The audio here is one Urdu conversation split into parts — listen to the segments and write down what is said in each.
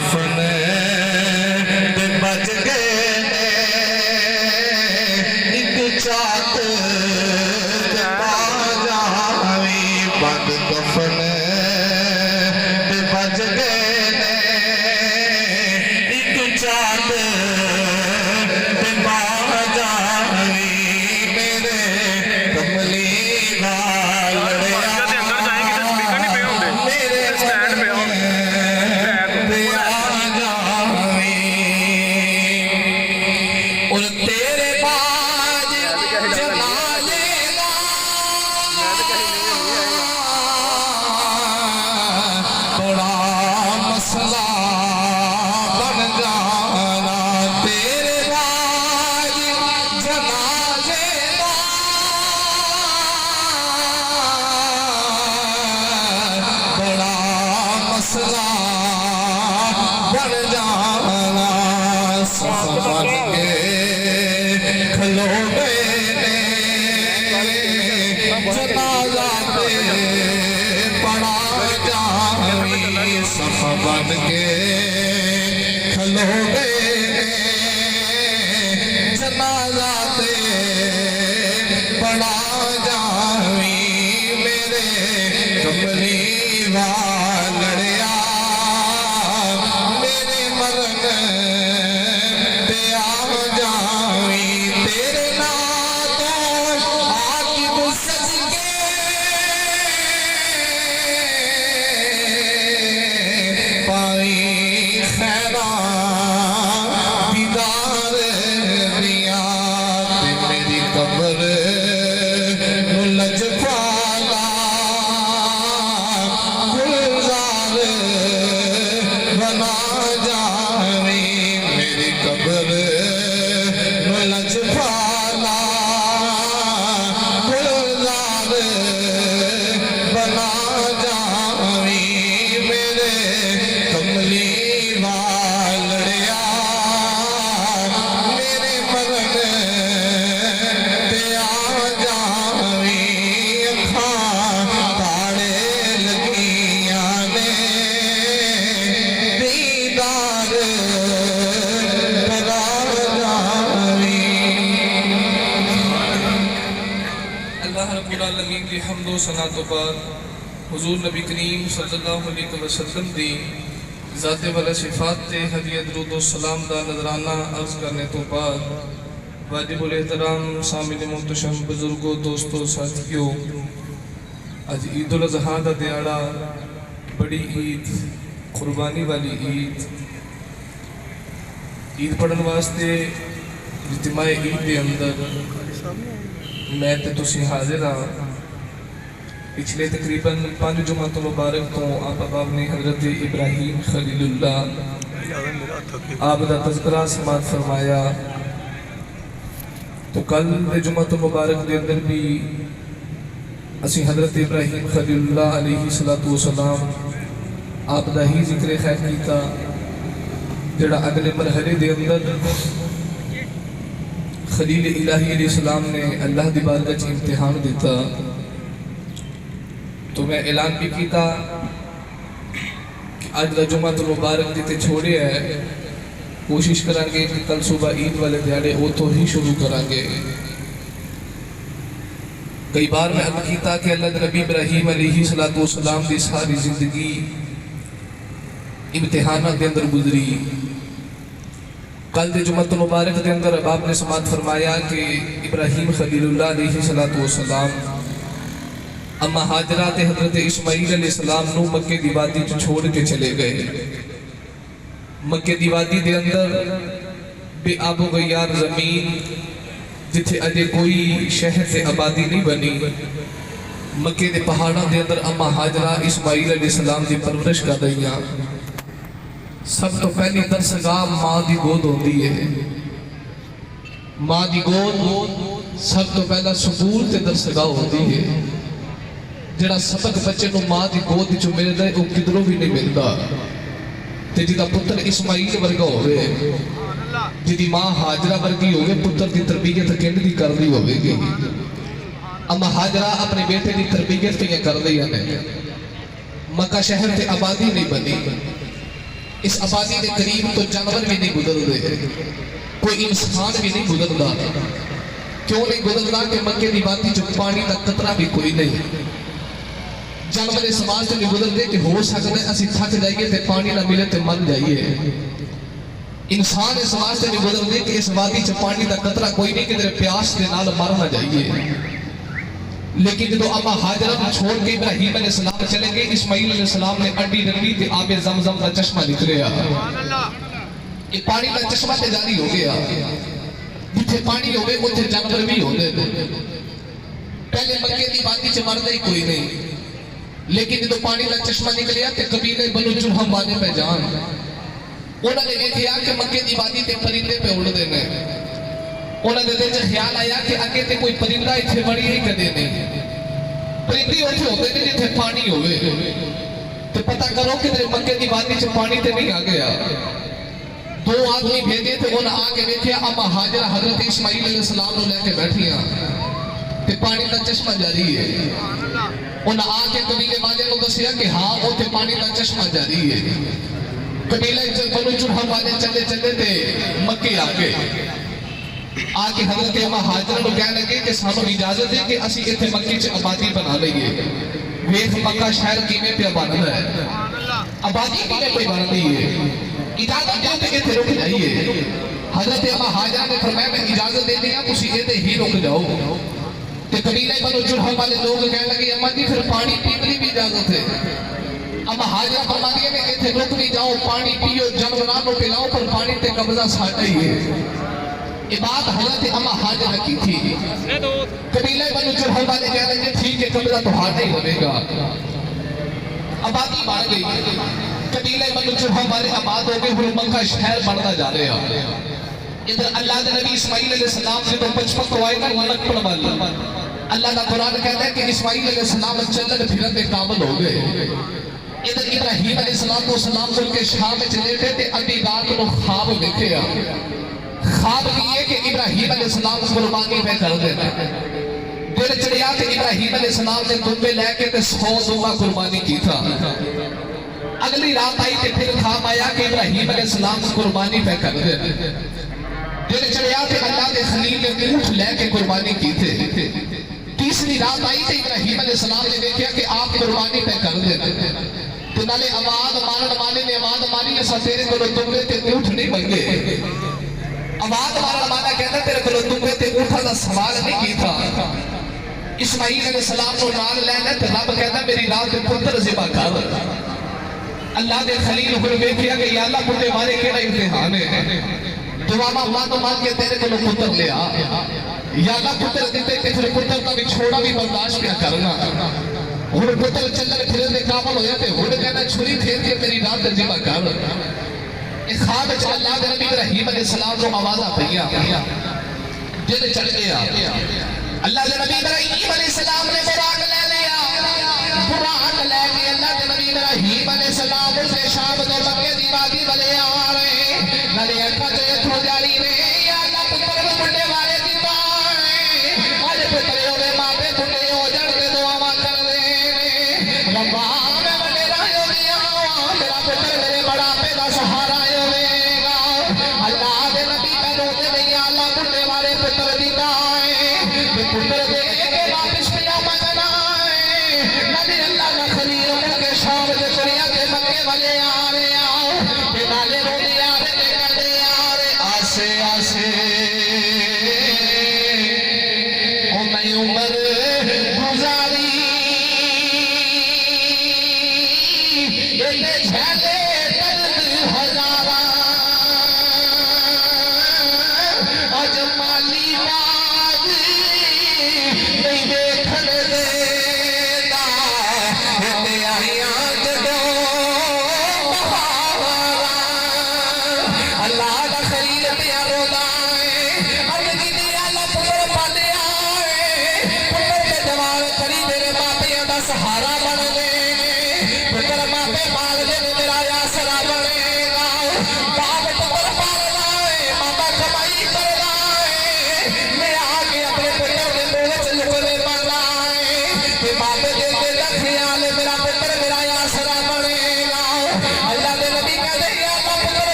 دفن تے بچ گئے ایک چات تے پا جاوی بند دفن تے بچ گئے ایک چات تے پا جاوی میرے کملی بن کے کھلو گئے جنازہ تے پڑا جاوی میرے کملی والڑیا میرے مرن تے آ جاوی تیرے ناتوں عاقب سج کے حمد و ثنا تو بعد حضور نبی کریم صلی اللہ علیہ وسلم دی ذات والا صفات تے ہدیہ درود و سلام دا نظرانہ عرض کرنے تو بعد واجب الاحترام سامعین محتشم بزرگوں دوستوں ساتھیوں آج عید الاضحیٰ دا دیاڑا بڑی عید قربانی والی عید پڑھن واسطے اجتماع عید دے اندر میں تے تسی حاضر ہاں پچھلے تقریباً 5 جمعہ مبارک تو آپ احباب نے حضرت ابراہیم خلیل اللہ آپ دا تذکرہ سماعت فرمایا تو کل جمعہ مبارک دے اندر بھی اسی حضرت ابراہیم خلیل اللہ علیہ السلام آپ دا ہی ذکر خیر کیتا جڑا اگلے مرحلے دے اندر خلیل الہی علیہ السلام نے اللہ دی بارگاہ امتحان دیتا تو میں اعلان بھی کیتا کہ آج دا جمعہ مبارک دیتے چھوڑے ہے کوشش کرانگے کہ کل صبح عید والے دیاڑے وہ تو ہی شروع کرانگے کئی بار میں عرض کیتا کہ اللہ نبی ابراہیم علیہ السلام دی ساری زندگی امتحانات دے اندر گزری کل دے جمعہ مبارک دے اندر آپ نے سماعت فرمایا کہ ابراہیم خلیل اللہ علیہ السلام اما حاجرات حضرت اسماعیل علیہ السلام نو مکہ دی وادی چھوڑ کے چلے گئے مکہ دی وادی دے اندر بے آب و غیار زمین جتھے اجے کوئی شہر سے آبادی نہیں بنی مکہ دے پہاڑاں دے اندر اما حاجرہ اسماعیل علیہ السلام دی پرورش کر رہیاں سب تو پہلی درسگاہ ماں دی گود ہوتی ہے ماں دی گود سب تو پہلا سکول تے درسگاہ ہوتی ہے جڑا سبق بچے نو ماں دی گود جو مل رہے وہ کدروں بھی نہیں ملتا تے جدا پتر اسماعیل ورگا ہوئے جدی ماں حاجرہ ورگی ہوئے پتر دی تربیت کنڈ دی کر دی ہوئے گی اما حاجرہ اپنے بیٹے دی تربیت پہ یہ کر دی ہے مکہ شہر تے آبادی نہیں بنی اس آبادی کے قریب تو جانور بھی نہیں گزرتے، کوئی انسان بھی نہیں گزرتا. کیوں نہیں گزرتا کہ مکے دی وادی چ پانی کا قطرہ بھی کوئی نہیں. جانور اس واسطے نہیں گزرتے کہ ہو سکتا ہے اسی تھک جائیے تے پانی نہ ملے تے مر جائیے. انسان اس واسطے نہیں گزرتے کہ اس وادی چ پانی کا قطرہ کوئی نہیں کہ تیرے پیاس کے نال مر نہ جائیے. لیکن جب اما ہاجرہ کو چھوڑ کے ابراہیم علیہ السلام چلے گئے، اسماعیل علیہ السلام نے انڈی رکھی تے آب زمزم کا چشمہ نکلیا. یہ پانی کا چشمہ تے جاری ہو گیا. جتھے پانی ہوئے اتھے جانور بھی ہوتے. پہلے مکے دی وادی چ مردا ہی کوئی نہیں، لیکن جب پانی کا چشمہ نکلیا تے قبیلے بنو جرہم والے پہ جان انہوں نے دیکھا کہ مکے دی وادی تے پرندے پہ اڑتے ہیں. انہوں نے دل خیال آیا کہ اگے تے کوئی پرندہ اتھے بڑی ہی کدے نہیں. پرندے اتھے ہوتے ہیں جتھے پانی ہوئے تو پتہ کرو کہ تیرے مکے دی وادی چ پانی تے نہیں آ گیا. دو آدمی بھیجے تھے، انہوں نے آگے دیکھا اما ہاجرہ حضرت اسماعیل علیہ السلام نے لے کے بیٹھیاں تے پانی کا چشمہ جاری ہے. انہوں نے آگے قبیلے والے کو دسیا کہ ہاں اتھے پانی کا چشمہ جاری ہے. قبیلے بنو جرہم والے چلے چلے تے مکے آگے آگے حضرت اما ہاجرہ کو کہنے لگے کہ سانو اجازت ہے کہ اسی اتھے مکی چ آبادی بنا لئیے. ویکھ مکہ شہر کیویں پہ بننا ہے، آبادی کیویں پہ بننی ہے، اجازت دیو تے اتھے رک جائیے. حضرت اما ہاجرہ نے فرمایا میں اجازت دے دیا تسی اتھے ہی رک جاؤ. تے قبیلہ بنو جرہم والے لوگ کہنے لگے اما جی پھر پانی پینے بھی اجازت ہے. اما ہاجرہ فرما دیا کہ اتھے رک نہیں جاؤ، پانی پیو، جانوراں کو پلاؤ، پر پانی تے قبضہ ساڈا ہی ہے. یہ بات حضرت اما ہاجرہ کی تھی. قبیلہ بنو جرہم والے کہنے لگے ٹھیک ہے قبضہ تمہارا ہی ہوے گا. آبادی بن گئی. قبیلہ بنو جرہم والے آباد ہو گئے، پھر مکہ شہر بنتا جا رہے ہیں. ادھر اللہ کے نبی اسماعیل علیہ السلام سے تو بچپن کو آئے گا ولک پڑ والی. اللہ کا قرآن کہتا ہے کہ اسماعیل علیہ السلام چلن پھرن کے قابل ہو گئے. ادھر ابراہیم علیہ السلام چل کے شام میں چلے تھے تے ادھی رات کو خواب دیکھے. خواب لیے کہ ابراہیم علیہ السلام قربانی پہ کر دینا. دل چڑیا کہ ابراہیم علیہ السلام نے دمبے لے کے 100 دمبا قربانی کی تھا. اگلی رات آئی تے پھر خواب آیا کہ ابراہیم علیہ السلام قربانی پہ کر دینا. دل چڑیا کہ اللہ کے خلیل نے اونٹ لے کے قربانی کی تھے. تیسری رات آئی تے ابراہیم علیہ السلام نے دیکھا کہ آپ قربانی پہ کر دینا. تو نالے آواز مارن والے نے آواز ماری ایسا تیرے کو دمبے تے اونٹ نہیں منگے. آواز مارن والا کہتا تیرے کو دمبے تے اونٹا دا سوال نہیں کی تھا. اسماعیل علیہ السلام کو نال لینا تے رب کہتا میری رات پتر ذبح کر. اللہ دے خلیل کو دیکھیا کہ یا اللہ پتے مارے کیڑا امتحان ہے. دعا مان کے تیرے کو پتر لے آ. یا اللہ پتر دیتے کہ پھر پتر کا بھی چھوڑا بھی برداشت کیا کرنا. ہن پتر چلن پھرن دے قابل ہویا تے ہن کہنا چھری پھیر کے میری رات ذبح کر. اس خواب میں اللہ کے نبی ابراہیم علیہ السلام کو آوازہ پہیا دل چڑھ گیا. اللہ کے نبی ابراہیم علیہ السلام نے براق لے لیا. براق لے کے اللہ کے نبی ابراہیم علیہ السلام سے شام دے مکے دی وادی والے آ رہے. نالے اکھا تے اتھوں جاری نے یا اللہ پتر کو بڑے والے دی ماں اج پتر ہوے ماں پہ بڑے ہو جڑ کے دعاواں کر دے. ربا میں بڑے راہو دیا میرا پتر میرے بڑا پہ دا سہارا پتر دے کے واپس پیا مگنا ہے. نبی اللہ کا خلیل مل کے شام دے چڑیا کے مکے والے آ رہے آؤ تے نالے رو دے آ رہے تے کڈے آ رہے آسے آسے او میں عمر گزاری یہ جھلے درد ہزارہ اج مالی باز نہیں دیکھن دینا. تے آئیاں جدو بہارا اللہ دا خلیل پیا رودا ہے. عرض کی دی اللہ پتر پالے آئے. پتر کے جوان کری میرے ماں پیاں دا سہارا بن گئے. پتر ماں پہ مال دے میرا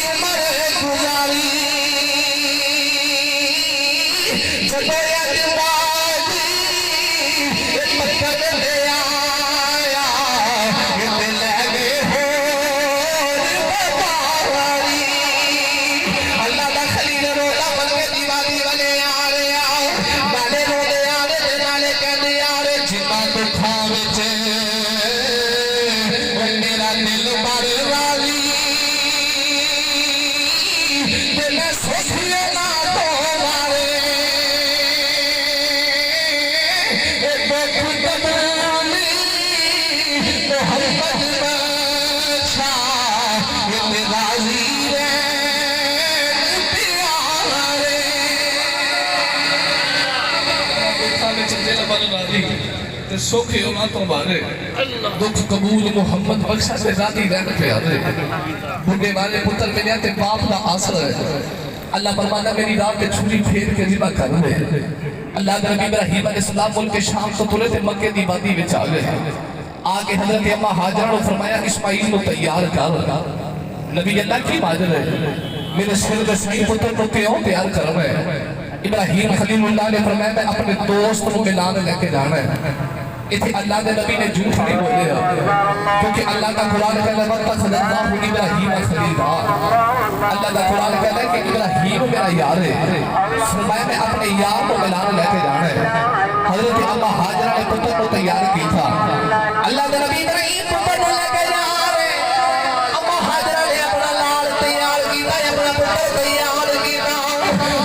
عمر گزاری جب اجبادی مکر لے آیا یہ لگے ہو باباری اللہ دا خلیل رولا بن کے دیوانی والے آ رہے آؤ نالے روڑے آ رہے نالے کہنے آ رہے جنہ دکھا وچے میرا دل بڑھ راضی دل سوچیے نہ تو مارے محمد بادشاہ راضی پیارے دل بڑھ راضی تے سوکھے ہونا تو مارے دکھ قبول محمد بخشا سے راضی رہنے پہ آدھے بھوگے والے پتر ملیا تے باپ دا آسر ہے اللہ فرمانا میری رات میں چھوڑی پھیر کے ذبح کر دے اللہ کے نبی ابراہیم علیہ السلام ملک شام تو تلے تھے مکے دی وادی وچ آ گئے آگے حضرت اماں ہاجرہ نے فرمایا اسماعیل کو تیار کر نبی اللہ کی ماجر ہے میرے سر کے صحیح پتر کو کیوں تیار کرنا ہے ابراہیم خلیل اللہ نے فرمایا میں اپنے دوست کو ملانے لے کے جانا ہے اتھے اللہ کے نبی نے جھوٹ نہیں بولے کیونکہ اللہ کا قرآن کہتا ہے وَاتَّخَذَ اللَّهُ إِبْرَاهِيمَ خَلِيلًا اللہ کا قرآن کہتا ہے کہ ابراہیم میرا یار ہے فرمایا میں اپنے یار کو ملانے لے کے جانا ہے حضرت اماں ہاجرہ نے پتر کو تیار کی تھا اللہ کے نبی ابراہیم پتر کو لے کے جا رہے اماں ہاجرہ نے اپنا لال تیار کیتا ہے اپنا پتر تیار کیتا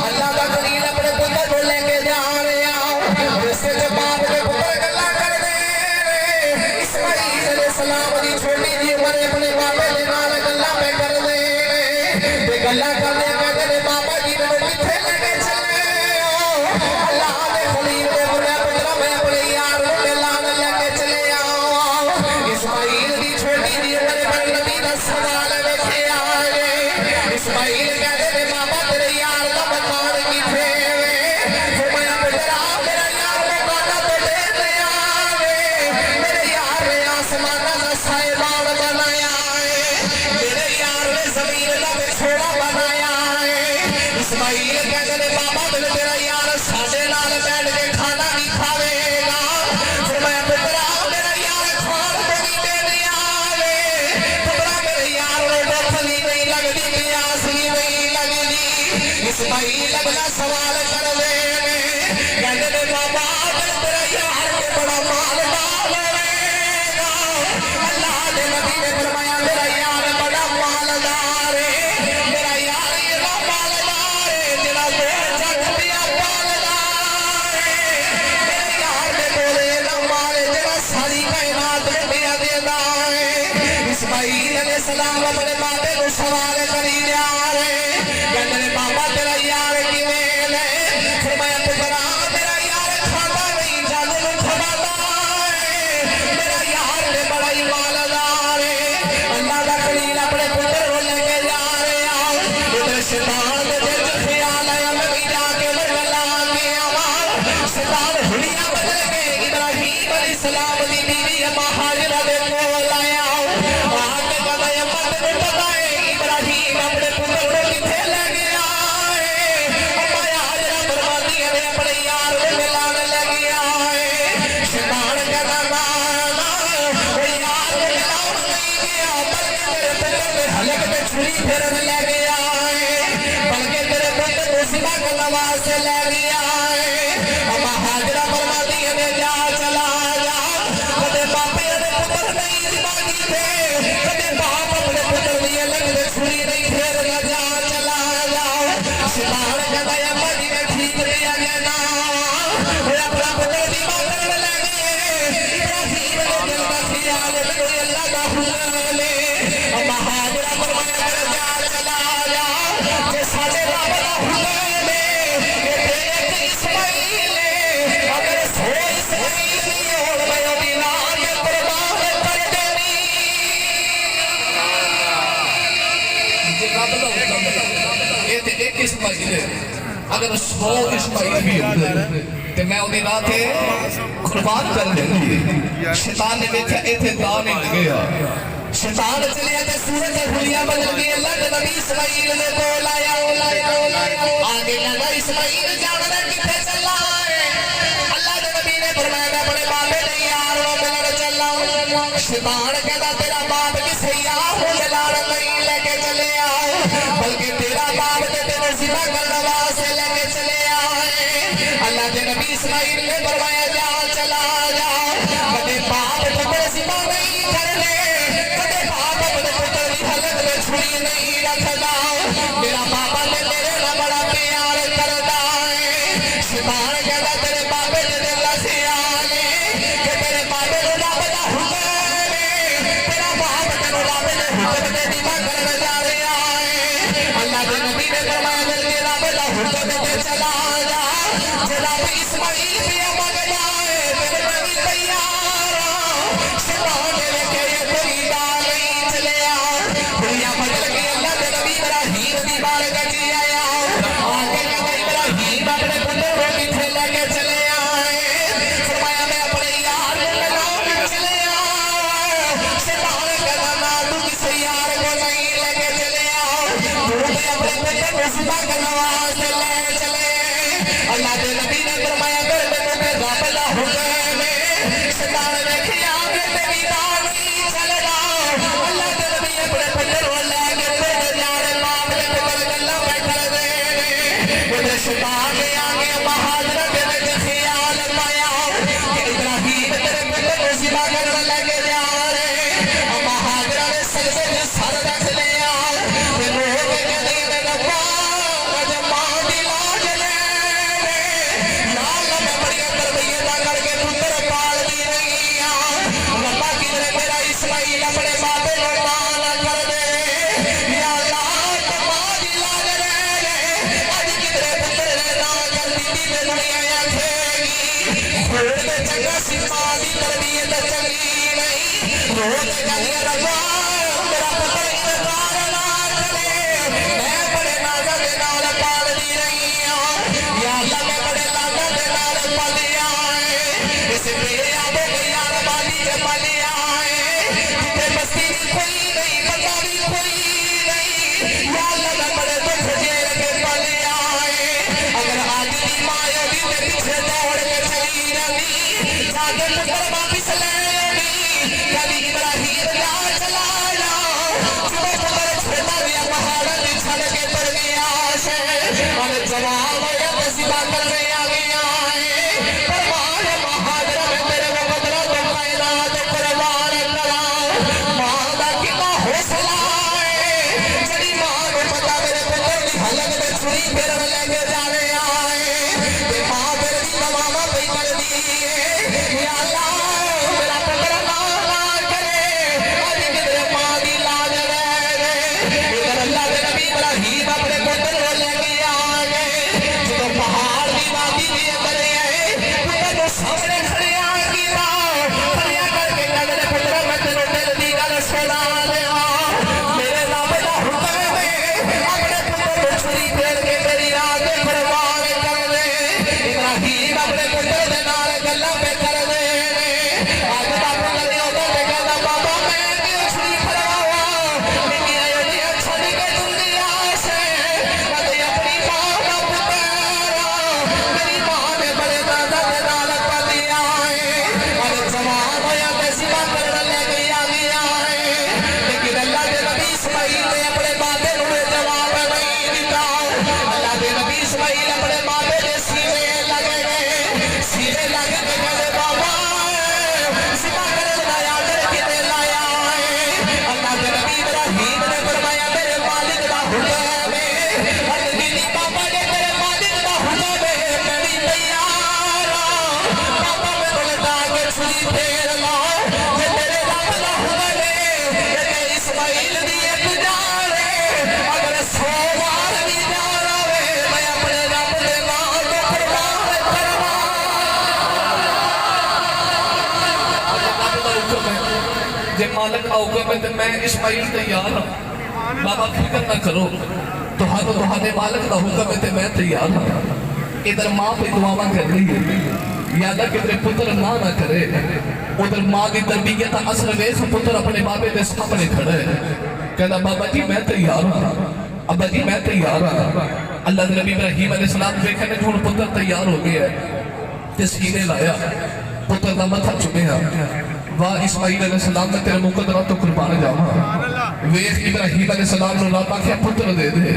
اللہ کا خلیل اپنے پتر کو لے کے جا رہے آؤ رسے کے باپ کے پتر گلہ کر دے اسماعیل علیہ السلام دی چھوٹی دی عمر اپنے باپے دے نال گلہ پہ کر دے گلہ کر دے کہتے ہیں بابا جی میں کتھے لے کے چلے اللہ نے خلیل نے بنیا پتر میں اپنے یار کو ملانے لے کے چلے آؤ اسماعیل دی چھوٹی دی عمر پر نبی دا سوال رکھے آئے اسماعیل کہتے ہیں بابا تیرے یار کا مکان کتھے فرمایا پتر میرا یار مکانہ تو دے دیا میرے یار نے آسمانہ کا سائبان بنایا میرے یار نے زمین کا بچھوڑا بنایا اسماعیل کہتے ہیں بابا تیرا یار ساڑھے نال بیٹھ کے کھانا بھی کھاوے گا فرمایا پتر میرا یار کھان کو بھی دے دیا پتر میرے یار نے بھوک بھی نہیں لگتی پیاس بھی نہیں لگتی اسماعیل اگلا سوال کر دے کہتے ہیں بابا تیرا یار کے بڑا مالدار ہے گا اللہ نے نبی نے فرمایا میرا یار بڑا مالدار ہے میرا یار یہ مالدار ہے تیرا دو جگ پیا مالدار ہے میرے یار نے بولے نہ مالے تیرا ساری کائنات میں دیا دینا ہے اسماعیل علیہ السلام اپنے باپے کو سوال کری جا رہے کہتے ہیں بابا تیرا یار کی ویل ہے فرمایا پترا میرا یار کھاتا نہیں جانو میں کھاتا ہے میرا یار نے بڑا ہی مالدار ہے اللہ کا خلیل اپنے پتر کو لے کے جا رہے آؤ ادھر شیطان میں دل جو خیال آیا میں بھی جا کے مجھلا کے آواز شیطان ہڑیاں بدل کے ابراہیم علیہ السلام دی بیوی اماں ہاجرہ دے کول آیا آگے کہتا ہے اماں تمہیں پتا ہے ابراہیم اپنے پتر کو کتھے لے گیا ہے اماں ہاجرہ فرماتی ہے اپنے یار کو ملانے لے گیا ہے شیطان کہتا وہ یار کو ملاؤ نہیں گیا بلکہ میرے پتر میں حلق میں چھری پھرن لے گیا ہے بلکہ میرے پتر کو ذبح کرنے واسطے لے گیا ہے اماں ہاجرہ فرماتی ہے جا چلا جا کدے باپے اپنے پتر نہیں ذبح کیتے کدے باپ اپنے پتر دی حلق میں چھری نہیں پھیرنا جا چلا جا شیطان کہتا ہے اماں جی میں ٹھیک دیا گیا نا میرا اپنا پتر ذبح کرنے لے گئے ابراہیم نے دل کا خیال ہے کوئی اللہ کا حکم لے اماں ہاجرہ فرمایا جا چلا جا کہ ساڑھے بابا کا حکم لے کہ تیرے اسماعیل اگر سو اسماعیل نہیں ہو میں ابھی نام قربان کر دینی یہ تھے ایک اسماعیل ہے اگر 100 اسماعیل بھی ہوتے تو میں انہیں رات قربان کر دیں گی شیطان نے دیکھا ایتھے دان نہیں لگیا شیطان چلے تے سورج ہولیا بدل گئی اللہ دے نبی اسماعیل نے کول آیا آگے لگا اسماعیل جانا کتے چلا ہے اللہ دے نبی نے فرمایا میں اپنے بابے نہیں یاروں میں چلا شیطان کہتا تیرا باپ کسے یار ہو جلال نہیں لے کے چلے آؤ بلکہ تیرا باپ تے تیرے ذبح کرنے واسطے لے کے چلے آئے اللہ دے نبی اسماعیل نے فرمایا جا چلا جا کدے باپ تے ذبح نہیں کرنے کدے باپ اپنے پتر کی حالت میں چھری نہیں رکھدا میرا بابا تے میرے نال بڑا پیار کردا ہے شیطان کہدا تیرے بابے دے دل سے آنے کہ تیرے بابے نوں رب دا حکم ہے تیرا باپ تینوں رب دے حکم تے ذبح کرنے جا رہا ہے اللہ دے نبی نے فرمایا بلکہ رب دا حکم تے چلا جا جناب اسماعیل بھی مگ جائے پھر میں بھی تیار ہوں شیطان نے کہ یہ کوئی گال نہیں چلے آؤ دنیا بدل گئی اللہ دے نبی ابراہیم دی بارگاہ چ آیا آگے کہتا ابراہیم اپنے پتر کو کتنے لے کے چلے آئے فرمایا میں اپنے یار کو ملا چلے آؤ شیطان کہتا نہ تو کسی یار کو نہیں لے کے چلے آؤ تو اپنے پتر کو ذبح کرنے واسطے لے چلے اللہ دے نبی نے فرمایا کر میں تے رب دا حکم ہے شیطان نے کیا کہ تیری بات نہیں چل رہا اللہ دے نبی اپنے پتر کو لے کے تے جانے باپ دے پتر گلا بیٹھا دے وہ شیطان نے آگے بہادر دے وچ خیال پایا کہ ابراہیم تیرے پتر کو ذبح کرنے لے کے جا رہے بہادر نے سجدے میں سر رکھ لیا تے رو کے کہتے ہیں ربا جب ماں دی لاج لے نال میں بڑی تربیت کر کے پتر پال دی رہی ہوں ربا کدھر میرا اسماعیل اپنے بابے کو ماں نہ کر دے یا اللہ تو ماں دی لاج لے اج کدھر پتر نے نہ کر دی تے دنیا آکھے گی خود تے چنگا سی ماں دی تربیت چنگی نہیں رو کے کہندی ربا میرا پتر انتظار نہ کرے میں بڑے نازاں دے نال پال دی رہی ہوں یا اللہ میں بڑے نازاں دے نال پالیا ہے اس میرے آبے کے یار بالی کے پالیا ہے جتے مستی بھی کوئی نہیں بندہ بھی کوئی نہیں یا اللہ میں بڑے دکھ جھیل کے پالیا ہے اگر آج دی ماں دی تے پیچھے دوڑ کے چلی جاندی جا کے پتر واپس لے آندی کبھی ابراہیم جا چلا جا جب پتر چھوٹا دیا پہاڑ تے چھڑ کے تر گیا سے اور جواب ہویا تے ذبح کرنے آ گیا ہے پروان بہادر میں تیرے کو پتر تو کائنات قربان کراؤ ماں دا کتنا حوصلہ ہے جڑی ماں کو پتا میرے پتر دی حالت میں چھری پھیرن لے کے جا رہا ہے تے ماں پھر بھی تماما پہ کر دی ہے یا اللہ میرا پتر نہ کرے اج کدھر ماں دی لاج لے ادھر اللہ دے نبی ابراہیم اپنے پتر کو لے کے آ گئے جب پہاڑ دی وادی کے اندر آئے پتر کو سامنے کھڑے آ گیا کھڑیا کر کے کہنے پتر میں تینوں دل دی گل سنا دیا میرے رب دا حکم ہے اپنے پتر کو چھری پھیر کے تیری راہ تے قربان کر دے ابراہیم اپنے پتر دے نال گلاں پہ کر دے اج دا پتر دی اوتے تے کہندا بابا میں کیوں چھری پھراواں میری ایڈی چھڑ کے دنیا سے کدے اپنی ماں دا پتر میری ماں نے بڑے دادا دے نال پالیا ہے اور جوان ہویا تے ذبح کرن لے گیا ہے لیکن اللہ دے نبی اسماعیل نے اپنے بابے نوں جواب نہیں دتا اللہ دے نبی اسماعیل اپنے بابے دے سینے لگ گئے سینے لگ کے کہے بابا ذبح کرن دا آرڈر کتے لایا ہے اللہ دے نبی ابراہیم نے فرمایا میرے مالک دا حکم ہے ہر دن بابا نے میرے مالک دا حکم ہے میں بھی تیار ہوں بابا میں بولتا کہ چھری پھیر لاؤ یہ میرے رب دا حکم ہے کہ اسماعیل دی ایک جان ہے اگر 100 بار بھی جان آوے میں اپنے رب دے نام کو قربان کرواں جے مالک کا حکم ہے تو میں اسماعیل تیار ہوں بابا فکر نہ کرو تہاڈے مالک کا حکم ہے تو میں تیار ہوں ادھر ماں پہ دعاواں کر رہی ہے یا اللہ کدھر پتر نہ کرے ادھر ماں کی تربیت اثر ویخ پتر اپنے بابے دے سامنے کھڑا ہے کہنا بابا جی میں تیار ہوں ابا جی میں تیار ہوں اللہ دے نبی ابراہیم علیہ السلام دیکھنے جو پتر تیار ہو گیا ہے تے سینے لایا پتر دا متھا چومیا واہ اسماعیل علیہ السلام میں تیرے مقدرات تو قربان جاواں ویخ ابراہیم علیہ السلام نے رب آکھیا پتر دے دے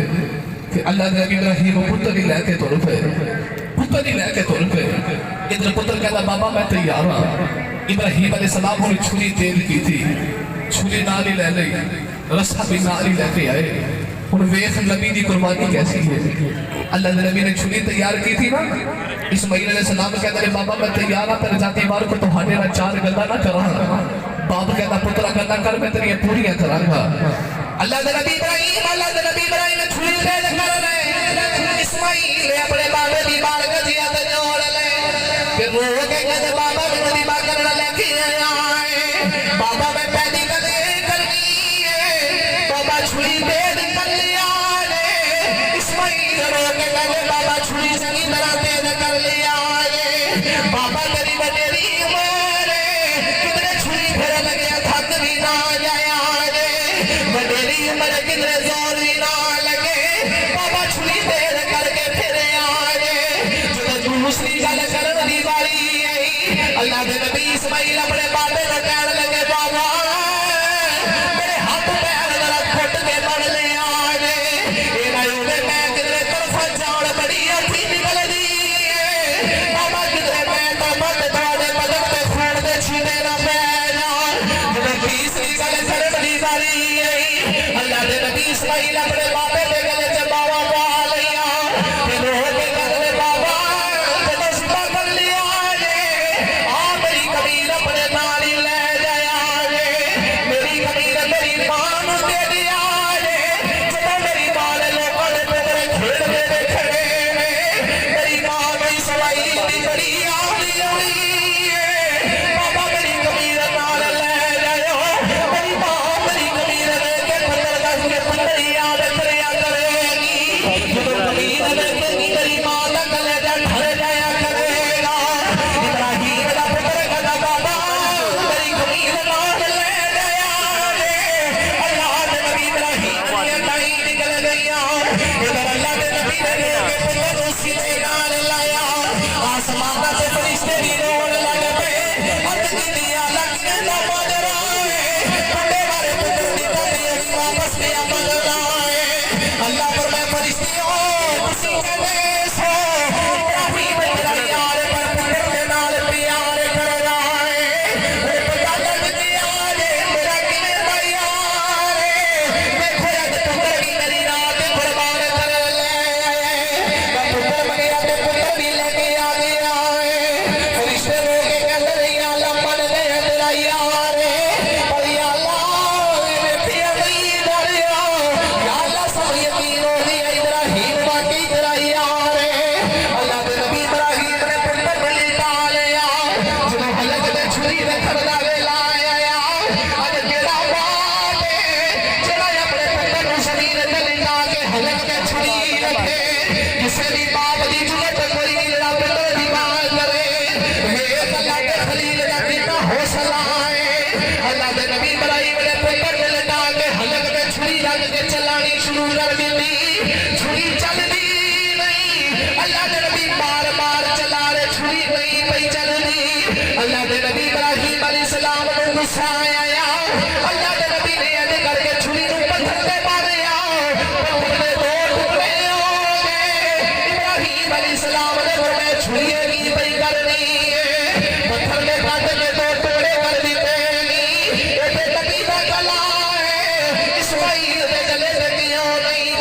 کہ اللہ دے نبی ابراہیم پتر ہی لے کے تر پے پتر ہی لے کے تر پے ادھر پتر کہتا بابا میں تیار ہوں ابراہیم علیہ السلام نے چھری تیل کی تھی چھری نال ہی لے لئی رسا بھی نال ہی لے کے آئے ان ویخ نبی دی قربانی کیسی ہے اللہ دے نبی نے چھری تیار کی تھی نا اسماعیل علیہ السلام کہتا ہے بابا میں تیار ہوں تیرے جاتی بار کو تہاڈے نال چار گلاں نہ کراں باپ کہتا پترا گلاں کر میں تیریاں پوریاں کراں گا اللہ دے نبی ابراہیم نے چھری تیل کر لے اسماعیل نے اپنے بابے دی بارگاہ دیا تے جوڑ لے پھر رو کے کہتے بابا میں دی بارگاہ لے کے آیا ہے بابا میں پہلی گل کرنی ہے بابا چھری تیل کر لیا ہے اسماعیل رو کے کہتے بابا چھری صحیح طرح تیل کر لیا ہے بابا تیری وڈیری عمر ہے کتنے چھری پھر لگیا تھک بھی نہ جایا ہے وڈیری عمر کتنے زور بھی نہ لگے بابا چھری تیل کر کے پھر آئے جو دوسری گل کرن دی باری آئی اللہ دے نبی اسماعیل اپنے بابے نے کہنے لگے بابا میرے ہاتھ پیر ذرا کھٹ کے پڑ لے آئے اے نائیوں میں کدھرے طرف جاؤں بڑی اٹھی نکل دی بابا کدھرے میں تربت تھوڑے بدن پہ خون دے چھینے نہ پہ جاؤں جو تیسری گل کرن دی باری آئی اللہ دے نبی اسماعیل اپنے بابے نے گلے سے بابا پا لیا پھر رو کے کہنے بابا جدو سپا کر لیا میری کبیر اپنے نالی لے جایا میری کبیر میری ماں دے دیا جدو میری ماں نے لوگوں نے پترے کھیل دے کھڑے میری ماں کی سوائی دی بڑی آلی ہوئی بابا میری کبیر نال لے جایا میری ماں میری کبیر لے کے پتر دس کے پتری یاد کریا کرے گی جدو کبیر لے کے میری ماں کا گلے جا ڈھر جایا کرے گا ابراہیم دا پتر کہتا بابا میری کبیر نال لے جایا اللہ دے نبی ابراہیم نے ٹائی نکل گیا ادھر اللہ دے نبی نے کے پتر کو سینے نال لایا آسمان دا سے فرشتے بھی روڑ لگ پے ہاتھ کی دیا لگ کے نہ بدر آئے بڑے بارے پتر دی تبھی واپس دیا بدر آئے اللہ فرمائے فرشتیوں تسی کہتے سو ابراہیم میرا یار پر پتر دے نال پیار کر رہا ہے پتہ لگ گیا میرا کنے دا یار دیکھو اج پتر کی میری رات قربان کر لے پتر منگیا تے پتر بھی لے کے آ گیا فرشتے رو کے کہتے رہی اللہ من لے تیرا یار اور یا اللہ بیٹھی گئی دریا یا اللہ سب یقین ہو گیا ابراہیم باقی تیرا یار اللہ دے نبی ابراہیم نے پتر کو لٹا لیا جدو حلق دے چھری رکھن دا ویلا آیا اج کیڑا بات جڑا اپنے پتر نوں شریر تے لٹا کے حلق دے چھری رکھے کسے بھی باپ دی جرت کوئی نہیں جڑا پتر دی بات کرے ایک اللہ دے خلیل دا کتنا حوصلہ ہے اللہ دے نبی ابراہیم نے پتر کو لٹا کے حلق دے چھری رکھ کے چلانی شروع کر دی چھری چل دی نہیں اللہ دے نبی بار بار چلا رہے چھری نہیں پئی چل دی اللہ دے نبی ابراہیم علیہ السلام نے غصہ آیا اللہ دے نبی نے یہ کر کے چھری نوں پتھر تے ماریا پتھر دے دو ٹکڑے ہو گئے ابراہیم علیہ السلام نے فرمایا چھری کی پئی کرنی پتھر دے کٹ کے دو ٹکڑے کر دیتے نہیں یہ نبی دا گلا ہے اسماعیل دے گلے تے کیوں نہیں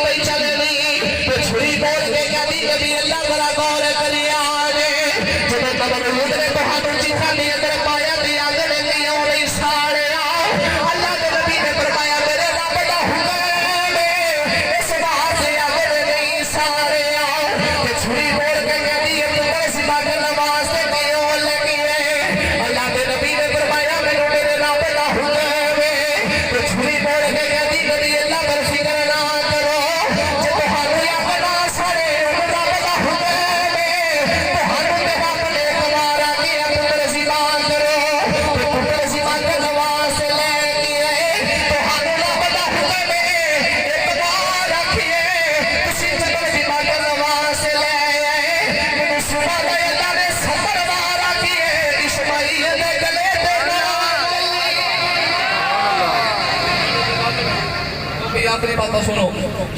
آخری بات سنو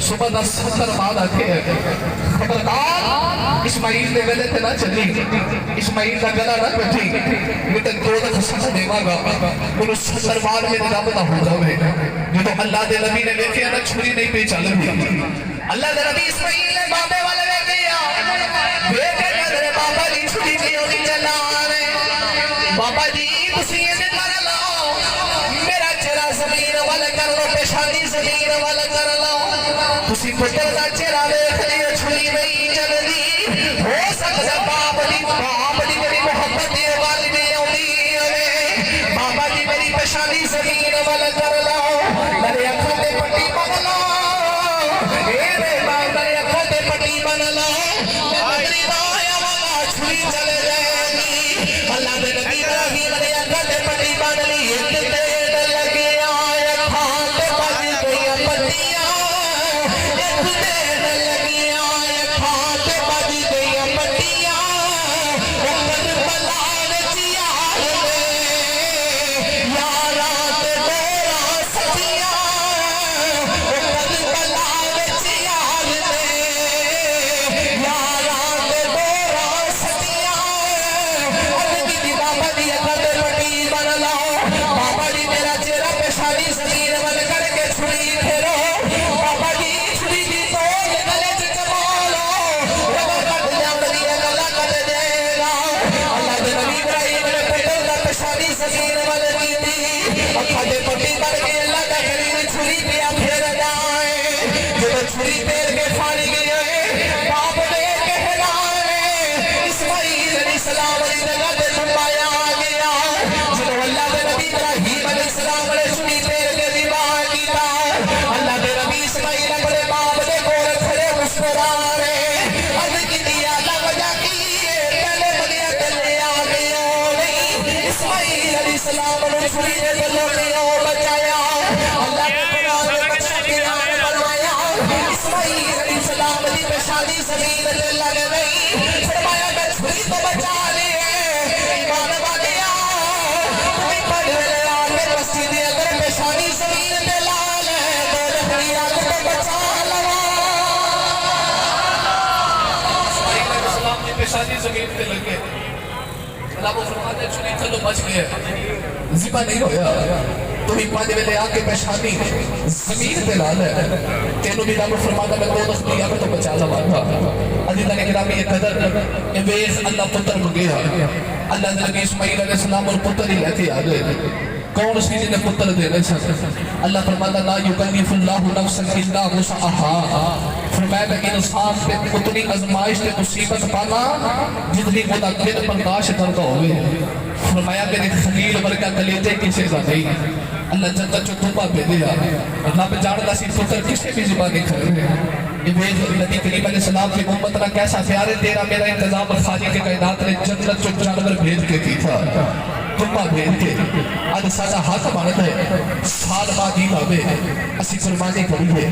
صبح دا 70 بعد آکے خبردار اسماعیل دے ویلے تے نہ چلی اسماعیل دا گلا نہ کٹی لیکن دو دا خسانہ دیوا گا انہوں 70 بعد میں رب دا ہو جاوے جو اللہ دے نبی نے دیکھے نہ چھری نہیں پہ چل رہی اللہ دے نبی اسماعیل نے بابے والے لے گیا بیٹے قدر بابا جی چھری نہیں ہوتی چلا رہے بابا جی تسی یہ کر لو میرا چہرہ زمین والا کر لو پیشانی زمین والا کر لو تسی پتر دا چہرہ دیکھ لیا چھری نہیں چل دی ہو سکتا باپ دی میری محبت دی والدی ہوتی ہے بابا جی میری پیشانی زمین والا کر لو میرے اکھوں تے پٹی بن لو میرے اکھوں تے پٹی بن لو میری رایا والا چھری چل جائے گی اللہ دے نبی ابراہیم نے اکھوں تے پٹی بن لی ایک تے لگے آئے کھاں تے بج گئی پٹیاں ایک تے لگے آئے کھاں تے بج گئی پٹیاں اوپر بلال چیار میں یارات دورا سچیاں اوپر بلال چیار میں یارات دورا سچیاں اب کی بابا دی اکھتے پٹی بن لاؤ بابا جی میرا چہرہ پیشانی زمین بن کر کے چھری پھیرو بابا جی چھری دی توڑ گلے سے کما لو ربا کٹ جام دیا گلا کٹ دے گا اللہ دے نبی ابراہیم نے پتر دا پیشانی زمین بن کی دی اکھتے پٹی بن کے اللہ دا کریم چھری پیا پھیر جائے جب چھری پھیر کے پھاڑی گئے باپ نے کہنا ہے اسماعیل علیہ السلام علیہ جگہ تے چھپایا گیا جب اللہ دے نبی ابراہیم علیہ السلام علیہ چھری پھیر کے دیوار کیتا اللہ دے نبی اسماعیل اپنے باپ دے کول کھڑے مسکرا رہے عرض کی دیا اللہ وجہ کی پہلے بنیا تلے آ گیا نہیں اسماعیل علیہ السلام نے چھری دے دلوں کیوں بچایا اللہ کے قرآن میں بچا کے نام فرمایا اسماعیل علیہ السلام دی پیشانی زمین تے لگ گئی فرمایا میں چھری تو بچا لی ہے ایمان باغیا تمہیں پڑھ لے آ کے مسجد اگر پیشانی زمین تے لال ہے تو رکھنی آگ تو بچا لوا اسماعیل علیہ السلام دی پیشانی زمین تے لگ گئے اللہ وہ فرماتے چھری چلو بچ گئے ذبح نہیں ہویا تمہیں پانچ ویلے آ کے پیشانی زمین پہ لال ہے تینوں بھی رب فرماتا میں دو دخلی آگے تو بچا لوا تھا عزیزہ نے کرامی یہ قدر یہ ویخ اللہ پتر کو گیا اللہ نے لگے اسماعیل علیہ السلام اور پتر ہی لیتے آگے کون اس کی جنہیں پتر دینے چاہتے اللہ فرماتا لا یکلیف اللہ نفسا الا وسعها فرمایا کہ انسان پہ اتنی ازمائش تے مصیبت پانا جتنی خدا دل برداشت کرتا ہوئے فرمایا کہ خلیل ورگا کلیجے کسے کا نہیں اللہ جنت جو توبہ پہ دیا اللہ پہ جاڑ سی پتر کسے بھی زبانی کھڑے یہ بیت نبی کریم علیہ السلام کی امت نہ کیسا پیارے تیرا میرا انتظام خالق کے کائنات نے جنت جو جانور بھیج کے کی تھا تمہ بھیج کے آج ساڑا ہاتھ مانتا ہے سال بعد ہی بابے اسی قربانی کریے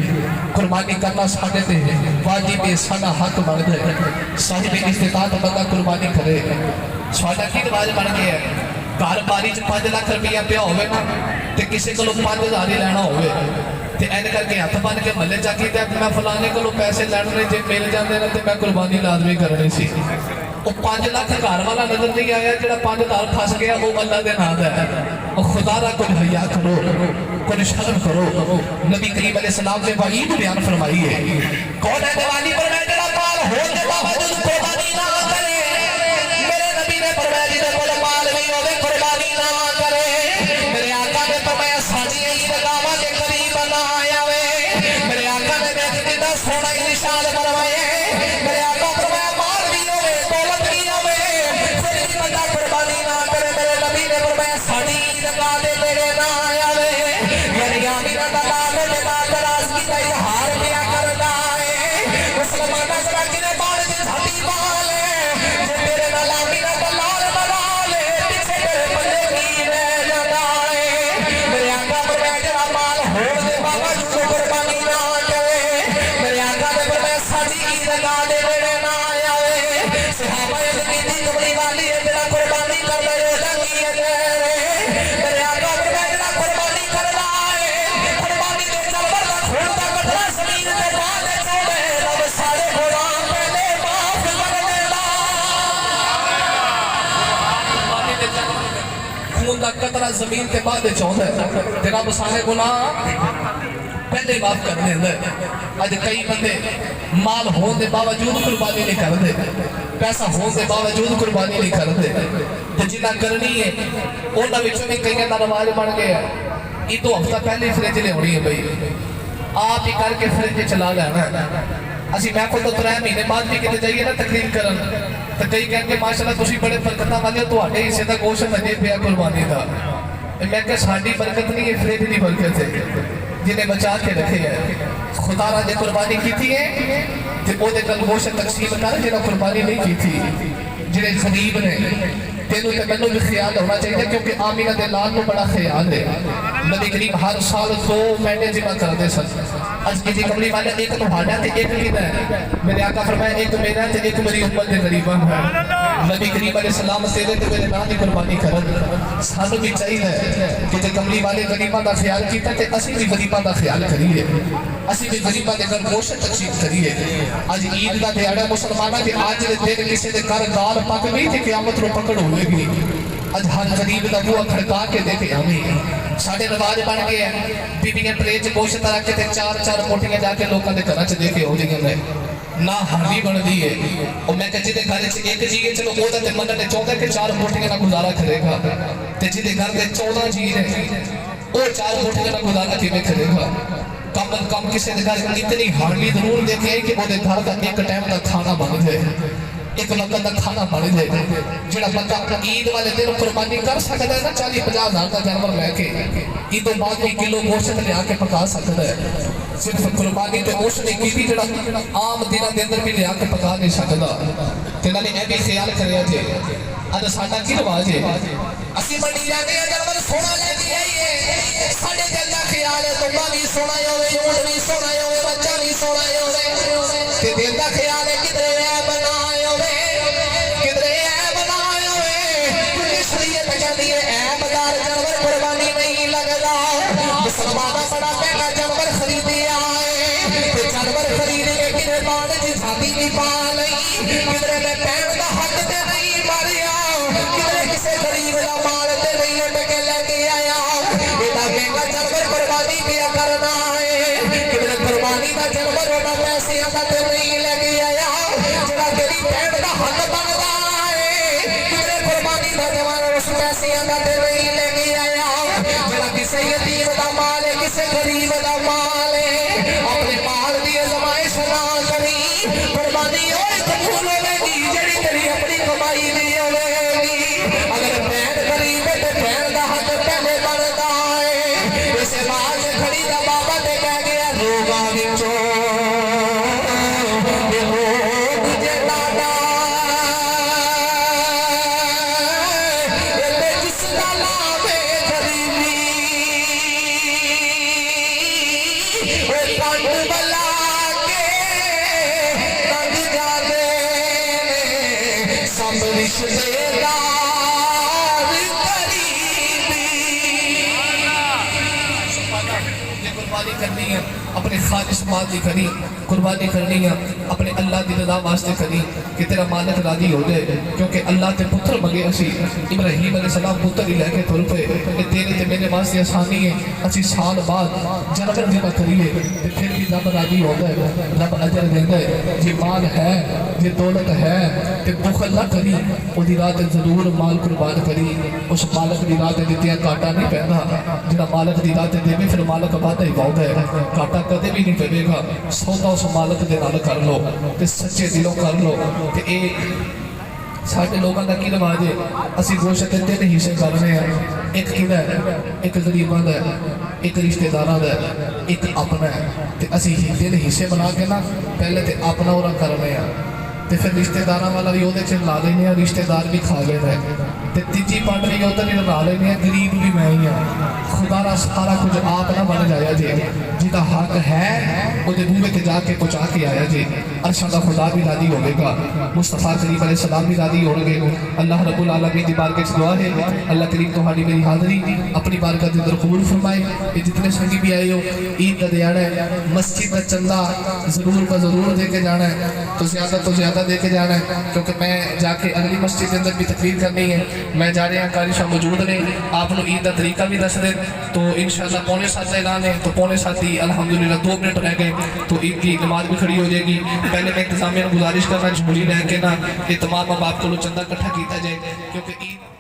قربانی کرنا ساڑھے تے واجب ساڑا ہاتھ مانتا ہے صاحب استطاعت بندہ قربانی کرے ساڑھا کی رواج بن گیا ہے گھر باری 5 لاکھ روپیہ پیا ہوئے نا تے کسی کو 5,000 ہی لینا ہوئے تے این کر کے ہاتھ بن کے ملے جا کے میں فلانے کو پیسے لینے جے مل جاندے نا تے میں قربانی لازمی کرنی سی وہ 5 لاکھ گھر والا نظر نہیں آیا جڑا 5,000 پھنس گیا وہ اللہ دے نام ہے وہ خدا را کچھ حیا کرو کچھ شرم کرو نبی کریم علیہ السلام نے وعید بیان فرمائی ہے کون ہے دیوانی پر میں جڑا مال ہو کے باوجود قربانی نہ کرے میرے نبی نے فرمایا جس کو مال نہیں ہوے قربانی نہ کرے میرے آقا نے فرمایا ساجی عیدگاہ کے قریب نہ آیا وے میرے آقا نے دیکھ کتنا سونا نشان فرمائے میرے آقا فرمایا مال بھی ہوے دولت بھی ہوے پھر بھی بندہ قربانی نہ کرے میرے نبی نے فرمایا ساجی عیدگاہ دے میرے نہ آیا وے یعنی آمینہ دلال نے بات راز کی کا اظہار کیا کرنا ہے مسلمانہ ذرا جنہیں بار دن ہٹی بالے جو تیرے نال آمینہ دلال بنا لے پیچھے تیرے بندے کی رہ جاتا ہے میرے آقا پر میں جرا مال ہوڑ دے بابا جو قربانی نہ کرے میرے آقا نے پر میں ساجی عیدگاہ دے میرے نہ آیا وے صحابہ اتنی دی کبری والی ہے جرا قربانی کر دے روزہ کی ہے میرے آقا پر میں جرا قربانی کر رہا ہے قربانی دے چل بردہ کھولتا پترا زمین کے بعد چاہتا ہے تے رب سارے گناہ پہلے معاف کر دیندا ہے۔ اج کئی بندے مال ہون دے باوجود قربانی نہیں کردے، پیسہ ہون دے باوجود قربانی نہیں کردے، تے جنہ کرنی ہے انہاں وچوں بھی کئیاں دا رواج بن گیا یہ تو ہفتہ پہلے فریج لے ہونی ہے بھائی آپ ہی کر کے فریج چلا لینا ہے۔ اسی میں کو تو 3 مہینے بعد بھی کتے جائیے نا تقریر کرن تو کئی کہیں کہ ماشاءاللہ تسی بڑے برکتاں والے ہو تواڈے حصے دا گوشت اجے پیا قربانی دا۔ میں کہ ساڈی برکت نہیں ہے فریج دی برکت ہے جنہیں بچا کے رکھے ہے۔ خدا را جے قربانی کی تھی ہے تے او دے کل گوشت تقسیم کر جنہیں قربانی نہیں کی تھی جنہیں غریب نے تینوں تے مینوں بھی خیال ہونا چاہیے کیونکہ آمینہ دے لال کو بڑا خیال ہے۔ نبی کریم ہر سال 2 مہینے ذبح کرتے سن۔ اج کی کملی والے ایک تہاڈا تے ایک کیدا ہے؟ میرے آقا فرمایا ایک میرا تے ایک میری امت دے غریباں ہے۔ نبی کریم علیہ السلام تیرے تے میرے نام دی قربانی کرن۔ سانوں بھی چاہیے کہ تے کملی والے غریباں دا خیال کیتا تے اسی بھی غریباں دا خیال کریے، اسی بھی غریباں دے گھر گوشت تقسیم کریے۔ اج عید دا دیہڑا مسلماناں دے اج دے دن کسے دے گھر دال پک گئی تے قیامت نوں پکڑ ہوے گی۔ اج ہر غریب دا بوہا کھڑکا کے دیکھے آویں۔ ساڈے رواج بن گئے ہیں بیبیاں ٹرے چ گوشت رکھ کے تے 4 موٹیاں جا کے لوکاں دے گھراں چ دے کے ہو جائیں گے نہ ہاڑی بن دی ہے۔ اور میں کہ جدے گھر چ ایک جی ہے چلو او تے منن چاہندا کہ 4 موٹیاں دا گزارا کرے گا تے جدے گھر دے 14 جی نے او 4 موٹیاں دا گزارا کیویں کرے گا؟ کم از کم کسی دے گھر اتنی ہاڑی ضرور دیکھے کہ وہ دے گھر دا ایک ٹائم دا کھانا بن جائے، ایک وقت دا کھانا بن جائے۔ جڑا بندہ عید والے دن قربانی کر سکتا ہے نا 40-50 ہزار کا جانور لے کے عید بعد 1 کلو گوشت لے آ کے پکا سکتا ہے۔ صرف قربانی تے اس نے کی جڑا عام دنوں دے اندر بھی لے آ کے پکا نہیں سکتا۔ تے نالے اے بھی خیال کریا جے اج ساڈا کی رواج ہے اسی منڈی جانے جانور سونا لے کے آئیے ساڈے دل دا خیال ہے تما بھی سونا ہوے اونٹ بھی سونا ہوے بچہ بھی سونا ہوے تے دل دا خیال ہے کدھر اے بنائے ہوے کدھر اے بنائے ہوے شریعت کہندی ہے اے بازار جانور قربانی نہیں لگدا مسلماناں بڑا مہنگا جانور خریدیا ہے تے جانور خرید کے کدھر بان دی شادی بھی پا لئی کدھر میں پہن دا حق تے نہیں ماریا کدھر کسے غریب دا مال تے نہیں لٹ کے لے کے آیا ایڈا مہنگا جانور قربانی پیا کرنا ہے کدھر قربانی دا جانور ہونا پیسے دا تے نہیں لے کے آیا جڑا تیری پہن دا حق بندا ہے کدھر قربانی دا جانور اس پیسے دا تے نہیں لے کے آیا جڑا کسے یتیم دا مال ہے کسے غریب دا مال ہے اپنے مال دی ازمائش نہ کری قربانی ہوئے قبول ہوے گی جڑی تیری اپنی کمائی دی ہوے گی اگر بہن غریب ہے تے بہن دا حق پہلے بندا ہے اسے مال سے کھڑی دا بابا تے کہہ گیا روگاں وچوں کرنی ہے اپنے خالص مال دی کری قربانی کرنی ہے اپنے اللہ دی رضا واسطے کری کہ تیرا مالک راضی ہو جائے کیونکہ اللہ تے پتر مگے اسی ابراہیم علیہ السلام پتر ہی لے کے تر پے کہ تیرے تے میرے واسطے آسانی ہے اسی سال بعد جانور ذبح کریے تے پھر بھی رب راضی ہوتا ہے رب اجر دیندا ہے جی مال ہے جی دولت ہے تے بخل نہ کری او دی رات ضرور مال قربان کری اس مالک دی رات دتیاں کاٹا نہیں پیندا جڑا مالک دی رات دے بھی پھر مالک وعدہ ہی پاؤندا ہے کاٹا کدے بھی نہیں پے گا سودا اس مالک دے نال کر لو تے سچے دلوں کر لو تے اے ساڈے لوگاں دا کی رواج ہے اسی گوشت دے 3 حصے کرنے ہیں ایک کیدا ہے ایک غریباں دا ہے ایک رشتہ داراں دا ہے ایک اپنا ہے تے اسی 3 حصے بنا کے نا پہلے تے اپنا اورا کرنے ہیں تے پھر رشتہ داراں والا بھی اودے چ لا لینے ہیں رشتہ دار بھی کھا لینا ہے تے تیجی پنڈ بھی ادھر بھی لا لینے ہیں غریب بھی میں ہی ہاں خدا را سارا کچھ آپ نہ بن جایا جی جہاں حق ہے وہ بوہے تے جا کے پہنچا کے آیا جی عرشاں دا خدا بھی راضی ہوے گا مصطفیٰ کریم علیہ السلام بھی راضی ہو گے اللہ رب العالمین دی بارگاہ وچ دعا ہے اللہ کریم تہاڈی میری حاضری اپنی بارگاہ دے اندر قبول فرمائے کہ جتنے سنگی بھی آئے ہو عید دا دیہڑا ہے مسجد دا چندہ ضرور کا ضرور دے کے جانا ہے تو زیادہ دے کے جانا ہے کیونکہ میں جا کے اگلی مسجد کے اندر بھی تقریر کرنی ہے میں جا رہا قاری صاحب موجود نے آپ نے عید کا طریقہ بھی دس دیں تو انشاءاللہ 6:45 کا اعلان ہے تو 6:45 ہی الحمدللہ 2 منٹ رہ گئے تو عید کی نماز بھی کھڑی ہو جائے گی پہلے میں انتظامیہ نے گزارش کرنا جھولی لے کے نا یہ تمام اب آپ کو چندہ کٹھا کیتا جائے کیونکہ عید